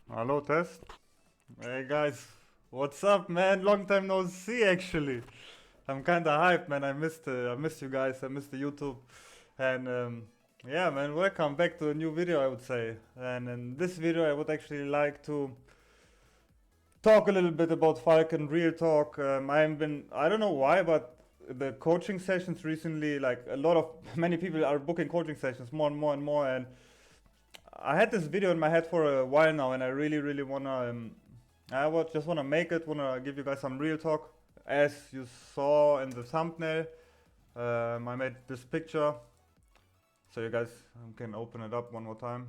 Hello, test. Hey guys, what's up, man? Long time no see, actually. I'm kinda hyped, man. I missed you guys. I missed the YouTube, and yeah, man. Welcome back to a new video, I would say. And in this video, I would actually like to talk a little bit about Falcon, real talk. I don't know why, but the coaching sessions recently, like many people are booking coaching sessions more and more and more, and I had this video in my head for a while now, and I really wanna. Just wanna make it. Wanna give you guys some real talk. As you saw in the thumbnail, I made this picture, so you guys can open it up one more time.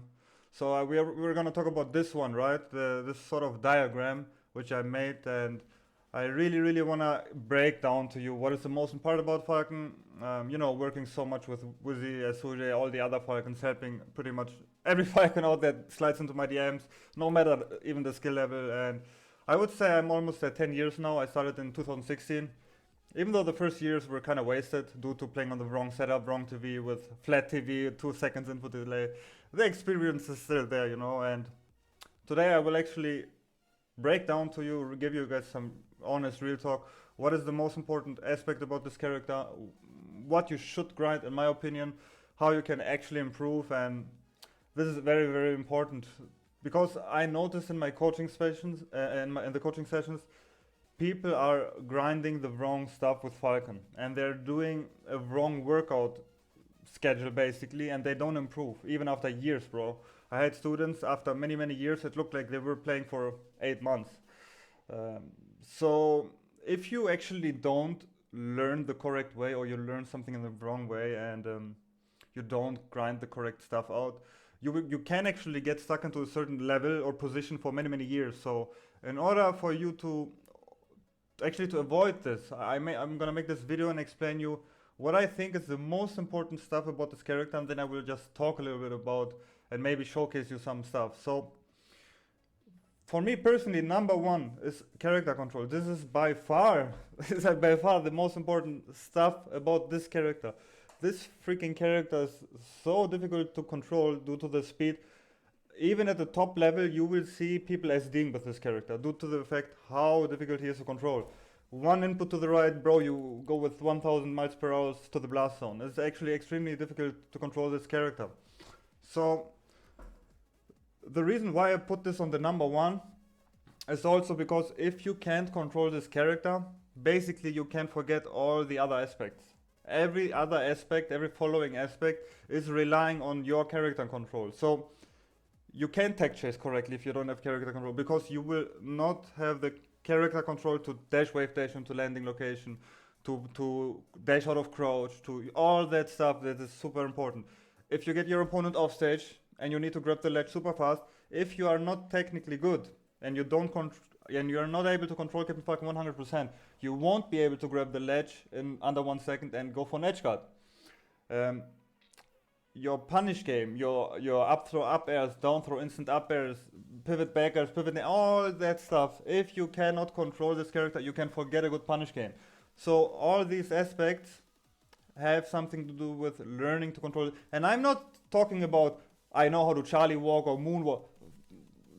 So we're gonna talk about this one, right? This sort of diagram which I made, and I really wanna break down to you what is the most important about Falcon. Working so much with Wizzy, Suje, all the other Falcons, helping pretty much every Falcon out that slides into my DMs, no matter even the skill level. And I would say I'm almost at 10 years now. I started in 2016. Even though the first years were kind of wasted due to playing on the wrong setup, wrong TV with flat TV, 2 seconds input delay, the experience is still there, and today I will actually break down to you, give you guys some honest, real talk. What is the most important aspect about this character? What you should grind, in my opinion. How you can actually improve, and this is very important because I noticed in my coaching sessions, in the coaching sessions, people are grinding the wrong stuff with Falcon, and they're doing a wrong workout schedule basically, and they don't improve even after years, bro. I had students after many years. It looked like they were playing for 8 months. So if you actually don't learn the correct way, or you learn something in the wrong way, and you don't grind the correct stuff out, you can actually get stuck into a certain level or position for many years. So in order for you to actually to avoid this, I'm gonna make this video and explain you what I think is the most important stuff about this character, and then I will just talk a little bit about and maybe showcase you some stuff. So for me personally, number one is character control. This is by far the most important stuff about this character. This freaking character is so difficult to control due to the speed. Even at the top level, you will see people SDing with this character due to the fact how difficult he is to control. One input to the right, bro, you go with 1000 miles per hour to the blast zone. It's actually extremely difficult to control this character. So the reason why I put this on the number one is also because if you can't control this character, basically you can forget all the other aspects. Every other aspect, every following aspect is relying on your character control. So you can't tech chase correctly if you don't have character control, because you will not have the character control to dash wave dash into landing location, to dash out of crouch, to all that stuff that is super important. If you get your opponent off stage and you need to grab the ledge super fast, if you are not technically good and you are not able to control Captain Falcon 100%, you won't be able to grab the ledge in under 1 second and go for an edge guard. Your punish game, your up throw up airs, down throw instant up airs, pivot back airs, all that stuff. If you cannot control this character, you can forget a good punish game. So all these aspects have something to do with learning to control it. And I'm not talking about I know how to Charlie walk or moonwalk.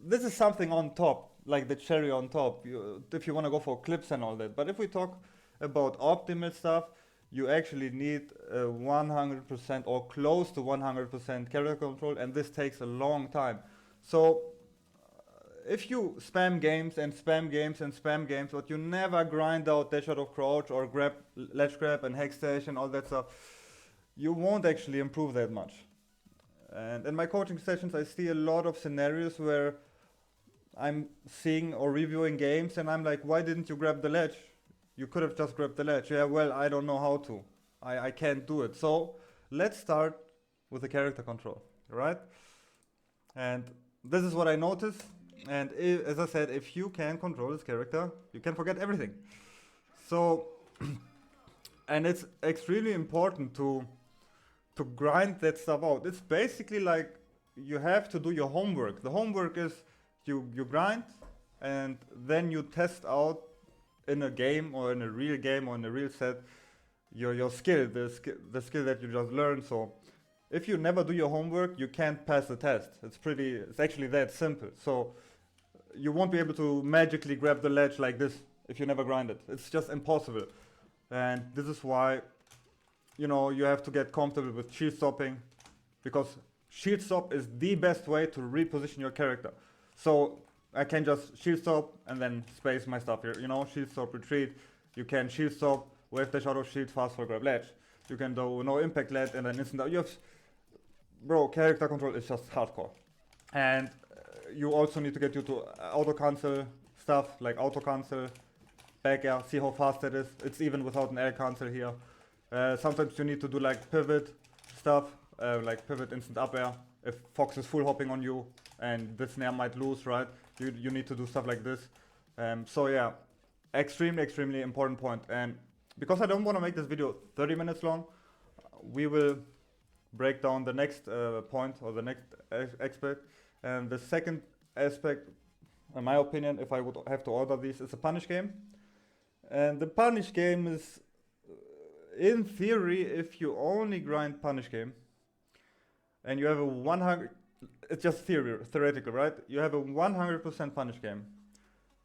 This is something on top, like the cherry on top, if you want to go for clips and all that. But if we talk about optimal stuff, you actually need 100% or close to 100% character control, and this takes a long time. So if you spam games and spam games and spam games, but you never grind out dash out of crouch or grab ledge grab and hex dash and all that stuff, you won't actually improve that much. And in my coaching sessions, I see a lot of scenarios where I'm seeing or reviewing games and I'm like, why didn't you grab the ledge? You could have just grabbed the ledge. Yeah, well, I don't know how to. I can't do it. So let's start with the character control, right? And this is what I noticed. And as I said, if you can control this character, you can forget everything. So, and it's extremely important to grind that stuff out. It's basically like you have to do your homework. The homework is you grind, and then you test out in a game or in a real game or in a real set your skill, the skill that you just learned. So if you never do your homework, you can't pass the test. It's actually that simple. So you won't be able to magically grab the ledge like this if you never grind it. It's just impossible. And this is why, you know, you have to get comfortable with shield stopping, because shield stop is the best way to reposition your character. So I can just shield stop and then space my stuff here. You know, shield stop, retreat. You can shield stop, wave dash auto shield, fast for grab ledge. You can do no impact lead and then instant. You have, bro, character control is just hardcore. And you also need to get you to auto cancel stuff like auto cancel, back air. See how fast that is. It's even without an air cancel here. Sometimes you need to do like pivot stuff, like pivot instant up air. If Fox is full hopping on you and this snare might lose, right? You need to do stuff like this. So yeah, extremely important point. And because I don't want to make this video 30 minutes long, we will break down the next point or the next aspect. And the second aspect, in my opinion, if I would have to order these, is a punish game. And the punish game is, in theory, if you only grind punish game and you have a 100, it's just theoretical, right? You have a 100% punish game.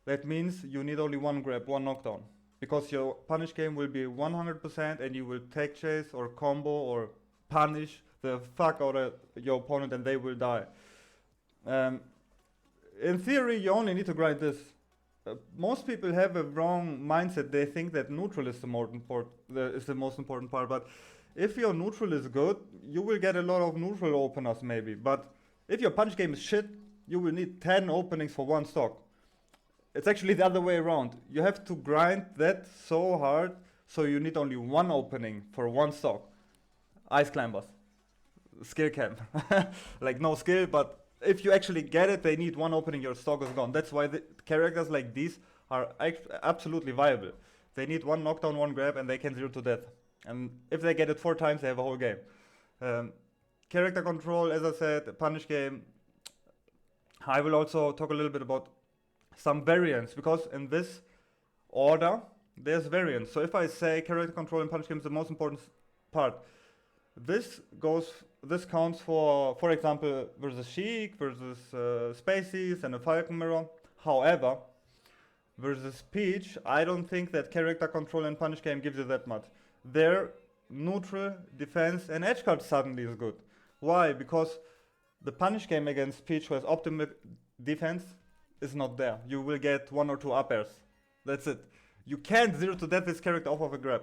That means you need only one grab, one knockdown, because your punish game will be 100% and you will take chase or combo or punish the fuck out of your opponent and they will die. In theory, you only need to grind this. Most people have a wrong mindset. They think that neutral is the most important part. But if your neutral is good, you will get a lot of neutral openers maybe. But if your punch game is shit, you will need 10 openings for one stock. It's actually the other way around. You have to grind that so hard, so you need only one opening for one stock. Ice climbers, skill camp, like no skill, but if you actually get it, they need one opening, your stock is gone. That's why the characters like these are absolutely viable. They need one knockdown, one grab, and they can 0 to death. And if they get it 4 times, they have a whole game. Character control, as I said, punish game. I will also talk a little bit about some variants, because in this order, there's variants. So if I say character control and punish game is the most important part, this counts for example, versus Sheik, versus Spaceys, and a Falcon mirror. However, versus Peach, I don't think that character control and punish game gives you that much. Their neutral, defense, and edge guard suddenly is good. Why? Because the punish game against Peach, who has optimal defense, is not there. You will get 1 or 2 up airs. That's it. You can't 0 to death this character off of a grab.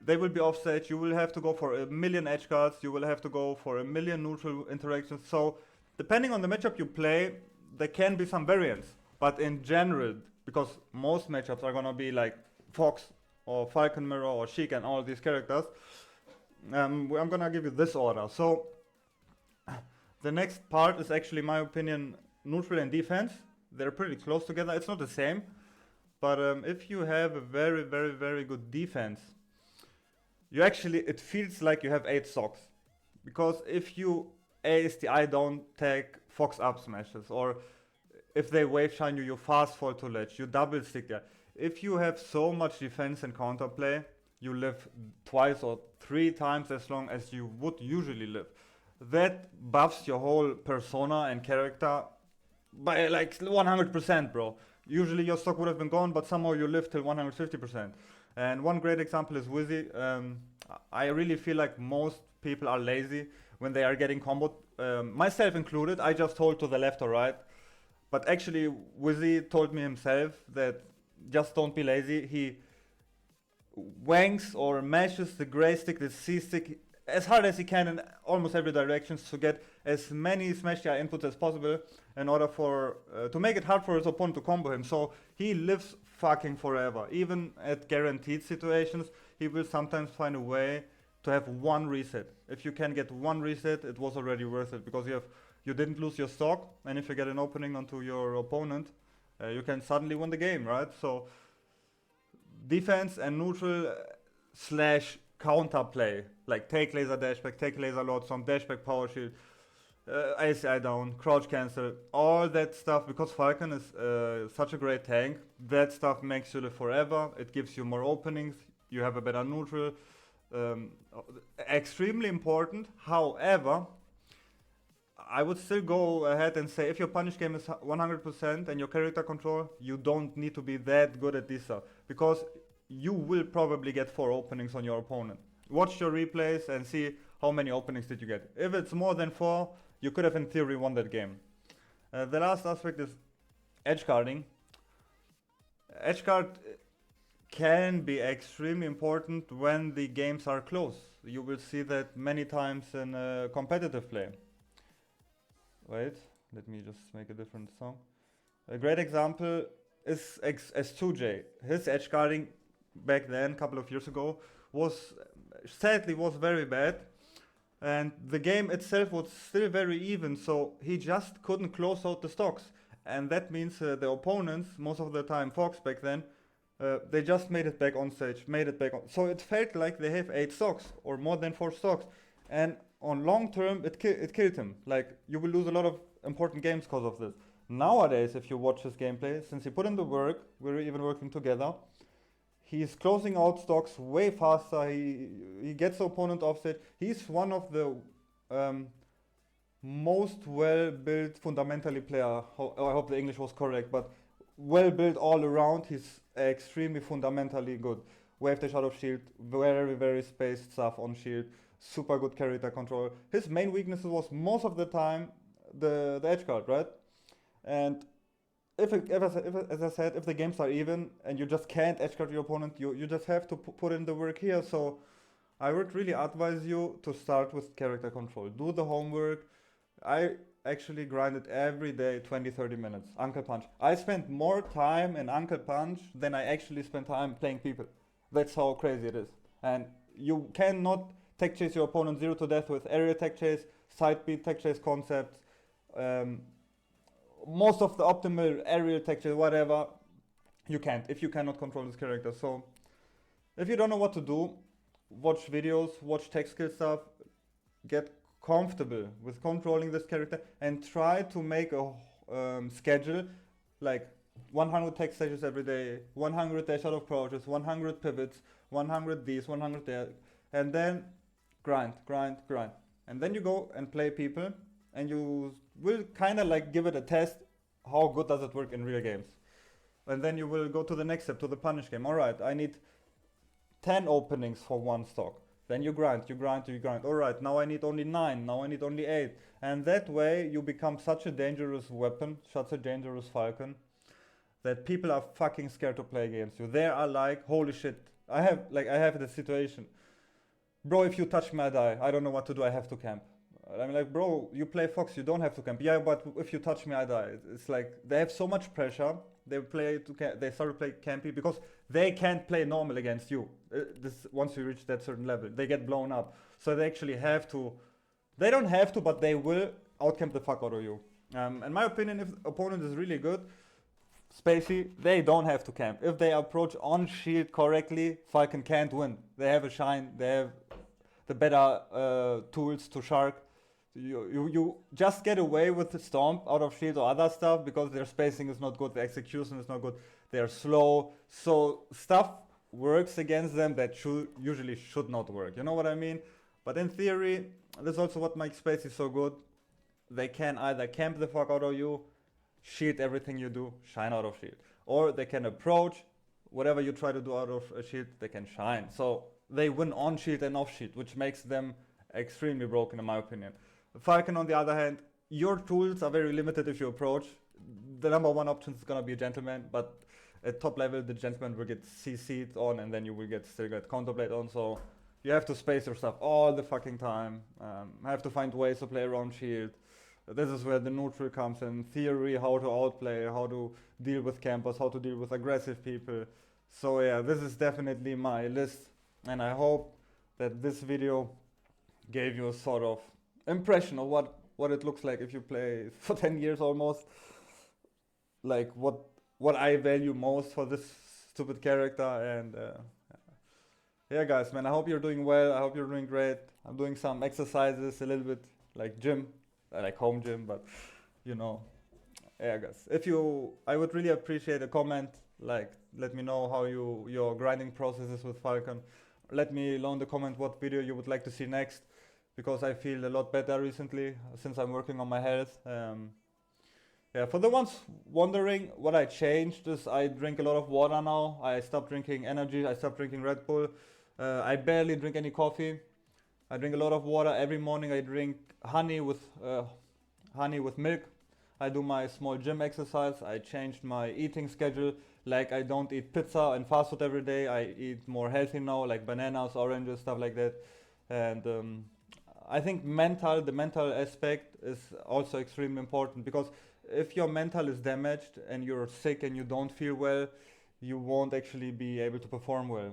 They will be offset, you will have to go for a million edge guards, you will have to go for a million neutral interactions. So, depending on the matchup you play, there can be some variance. But in general, because most matchups are gonna be like Fox or Falcon Mirror or Sheik and all these characters, I'm gonna give you this order. So, the next part is actually, in my opinion, neutral and defense. They're pretty close together. It's not the same, but if you have a very good defense, you actually, it feels like you have 8 stocks. Because if you ace the eye down tag Fox up smashes, or if they wave shine you, you fast fall to ledge, you double stick there. If you have so much defense and counterplay, you live 2 or 3 times as long as you would usually live. That buffs your whole persona and character by like 100%, bro. Usually your stock would have been gone, but somehow you live till 150%. And one great example is Wizzy. I really feel like most people are lazy when they are getting comboed, myself included. I just hold to the left or right. But actually, Wizzy told me himself that just don't be lazy. He wangs or mashes the gray stick, the C stick, as hard as he can in almost every direction to get as many smash DI inputs as possible in order for to make it hard for his opponent to combo him. So he lives fucking forever. Even at guaranteed situations, he will sometimes find a way to have one reset. If you can get one reset, it was already worth it, because you didn't lose your stock, and if you get an opening onto your opponent, you can suddenly win the game, right? So defense and neutral slash counter play, like take laser dashback, take laser load, some dashback power shield, ACI down, crouch cancel, all that stuff. Because Falcon is such a great tank, that stuff makes you live forever. It gives you more openings, you have a better neutral. Extremely important. However, I would still go ahead and say if your punish game is 100% and your character control, you don't need to be that good at this stuff because you will probably get 4 openings on your opponent. Watch your replays and see how many openings did you get. If it's more than 4, you could have in theory won that game. The last aspect is edge guarding. Edge guard can be extremely important when the games are close. You will see that many times in competitive play. Wait, let me just make a different song. A great example is S2J. His edge guarding back then, a couple of years ago, was sadly very bad. And the game itself was still very even, so he just couldn't close out the stocks. And that means the opponents, most of the time Fox back then, they just made it back on stage, So it felt like they have 8 stocks or more than 4 stocks. And on long term, it killed him. Like, you will lose a lot of important games because of this. Nowadays, if you watch his gameplay, since he put in the work, we're even working together, he's closing out stocks way faster. He gets the opponent offset. He's one of the most well-built fundamentally player. I hope the English was correct, but well-built all around. He's extremely fundamentally good. Wave dash out of shield, very spaced stuff on shield. Super good character control. His main weakness was most of the time the edge guard, right? And as I said, if the games are even and you just can't edge guard your opponent, you just have to put in the work here. So I would really advise you to start with character control. Do the homework. I actually grinded every day 20-30 minutes. Uncle Punch. I spent more time in Uncle Punch than I actually spent time playing people. That's how crazy it is. And you cannot tech chase your opponent 0 to death with aerial tech chase, side beat tech chase concepts, most of the optimal aerial tech chase, whatever. You can't if you cannot control this character. So if you don't know what to do, watch videos, watch tech skill stuff, get comfortable with controlling this character and try to make a schedule like 100 tech stages every day, 100 dash out of approaches, 100 pivots, 100 these, 100 there, and then grind. And then you go and play people and you will kind of like give it a test, how good does it work in real games. And then you will go to the next step, to the punish game. Alright, I need 10 openings for one stock. Then you grind. Alright, now I need only 9, now I need only 8. And that way you become such a dangerous weapon, such a dangerous Falcon, that people are fucking scared to play against you. They are like, holy shit. I have this situation. Bro, if you touch me, I die. I don't know what to do, I have to camp. I'm like, bro, you play Fox, you don't have to camp. Yeah, but if you touch me, I die. It's like, they have so much pressure. They start to play campy because they can't play normal against you. Once you reach that certain level, they get blown up. So they actually have to. They don't have to, but they will outcamp the fuck out of you. In my opinion, if the opponent is really good, spacey, they don't have to camp. If they approach on shield correctly, Falcon can't win. They have a shine. They have the better tools to shark. You just get away with the stomp out of shield or other stuff because their spacing is not good, the execution is not good, they're slow, so stuff works against them that usually should not work, you know what I mean? But in theory, that's also what makes Spacey so good. They can either camp the fuck out of you, shield everything you do, shine out of shield, or they can approach, whatever you try to do out of a shield, they can shine. So they win on shield and off shield, which makes them extremely broken in my opinion. Falcon, on the other hand, your tools are very limited if you approach. The number one option is gonna be a gentleman, but at top level, the gentleman will get CC'd on, and then you will still get counterblade on. So you have to space your stuff all the fucking time. Have to find ways to play around shield. This is where the neutral comes in. Theory, how to outplay, how to deal with campers, how to deal with aggressive people. So yeah, this is definitely my list, and I hope that this video gave you a sort of impression of what it looks like if you play for 10 years almost. Like what I value most for this stupid character. And yeah guys, man, I hope you're doing well. I hope you're doing great. I'm doing some exercises, a little bit like gym, like home gym, but you know, yeah guys, I would really appreciate a comment. Like, let me know how your grinding process is with Falcon. Let me know in the comment what video you would like to see next. because I feel a lot better recently since I'm working on my health. Yeah, for the ones wondering what I changed is I drink a lot of water now. I stopped drinking energy, I stopped drinking Red Bull. I barely drink any coffee. I drink a lot of water. Every morning I drink honey with milk. I do my small gym exercise. I changed my eating schedule. Like I don't eat pizza and fast food every day. I eat more healthy now, like bananas, oranges, stuff like that. And I think the mental aspect is also extremely important, because if your mental is damaged and you're sick and you don't feel well, you won't actually be able to perform well.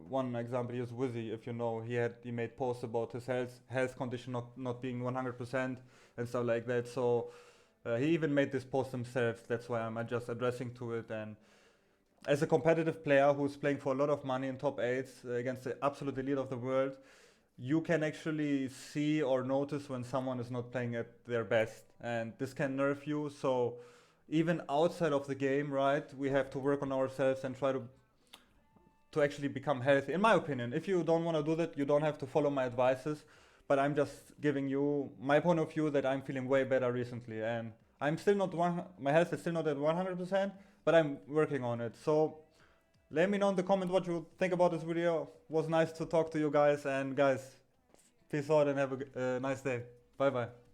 One example is Wizzy. If you know, he made posts about his health condition not being 100% and stuff like that. So he even made this post himself. That's why I'm just addressing to it. And as a competitive player who's playing for a lot of money in top eights against the absolute elite of the world, you can actually see or notice when someone is not playing at their best, and this can nerve you. So even outside of the game, right, we have to work on ourselves and try to actually become healthy, in my opinion. If you don't want to do that, you don't have to follow my advices, but I'm just giving you my point of view that I'm feeling way better recently, and my health is still not at 100%, but I'm working on it. So let me know in the comment what you think about this video. It was nice to talk to you guys, and guys, peace out and have a nice day. Bye bye.